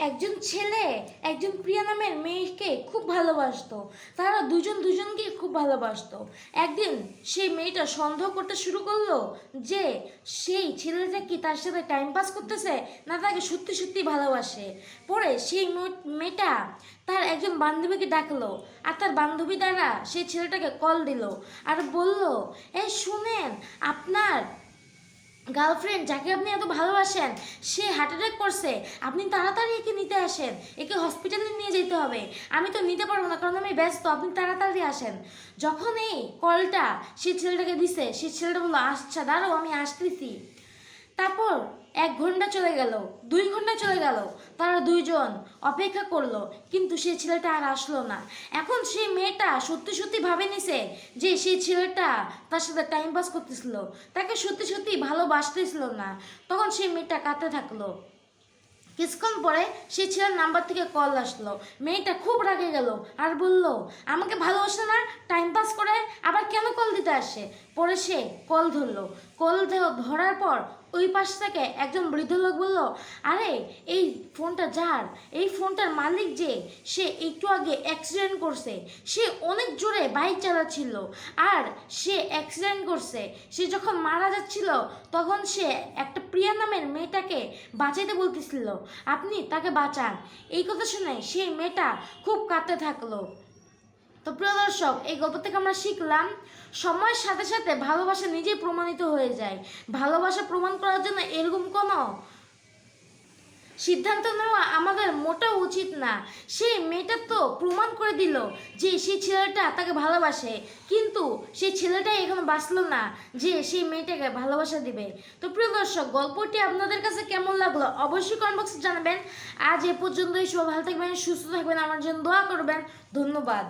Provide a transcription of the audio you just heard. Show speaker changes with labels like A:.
A: একজন ছেলে একজন প্রিয়া নামের মেয়েকে খুব ভালোবাসতো। তারা দুজন দুজনকে খুব ভালোবাসতো। একদিন সেই মেয়েটা সন্দেহ করতে শুরু করলো যে সেই ছেলেটা কি তার সাথে টাইম পাস করতেছে না তাকে সত্যি সত্যি ভালোবাসে। পরে সেই মেয়েটা তার একজন বান্ধবীকে ডাকলো, আর তার বান্ধবী দ্বারা সেই ছেলেটাকে কল দিল আর বলল, এই শুনেন, আপনার গার্লফ্রেন্ড যাকে আপনি এত ভালোবাসেন সে হার্ট অ্যাটাক করছে, আপনি তাড়াতাড়ি একে নিতে আসেন, একে হসপিটালে নিয়ে যেতে হবে। আমি তো নিতে পারবো না কারণ আমি ব্যস্ত, আপনি তাড়াতাড়ি আসেন। যখন এই কলটা সেই ছেলেটাকে দিছে, সেই ছেলেটা বললো, আচ্ছা দাঁড়াও আমি আসতেছি। তারপর 1 ঘন্টা চলে গেল, 2 ঘন্টা চলে গেল, তারা দুইজন অপেক্ষা করলো কিন্তু সেই ছেলেটা আর আসলো না। এখন সেই মেয়েটা সত্যি সত্যি ভাবে নিছে যে সেই ছেলেটা তার সাথে টাইম পাস করতেছিল, তাকে সত্যি সত্যি ভালোবাসতেছিল না। তখন সেই মেয়েটা কাঁদতে থাকলো। কিছুক্ষণ পরে সেই ছেলের নাম্বার থেকে কল আসলো। মেয়েটা খুব রাগে গেল আর বলল, আমাকে ভালোবাসে না, টাইম পাস করে আবার কেন কল দিতে আসে। পরে সে কল ধরলো। কল ধরার পর ওই পাশ থেকে একজন বৃদ্ধ লোক বলল, আরে এই ফোনটা যার, এই ফোনটার মালিক যে, সে একটু আগে অ্যাক্সিডেন্ট করছে, সে অনেক জোরে বাইক চালাচ্ছিল আর সে অ্যাক্সিডেন্ট করছে। সে যখন মারা যাচ্ছিল তখন সে একটা প্রিয়া নামের মেয়েটাকে বাঁচাইতে বলতেছিল, আপনি তাকে বাঁচান। এই কথা শুনে সেই মেয়েটা খুব কাঁদতে থাকলো। তো প্রিয় দর্শক, এই গল্প থেকে আমরা শিখলাম সময়ের সাথে সাথে ভালোবাসা নিজেই প্রমাণিত হয়ে যায়। ভালোবাসা প্রমাণ করার জন্য এরকম কোনো সিদ্ধান্ত নেওয়া আমাদের মোটেও উচিত না। সেই মেয়েটা তো প্রমাণ করে দিল যে সেই ছেলেটা তাকে ভালোবাসে, কিন্তু সেই ছেলেটাই এখনো বাঁচলো না যে সেই মেয়েটাকে ভালোবাসা দিবে। তো প্রিয় দর্শক, গল্পটি আপনাদের কাছে কেমন লাগলো অবশ্যই কমেন্ট বক্সে জানাবেন। আজ এ পর্যন্তই, সবাই ভালো থাকবেন, সুস্থ থাকবেন, আমার জন্য দোয়া করবেন। ধন্যবাদ।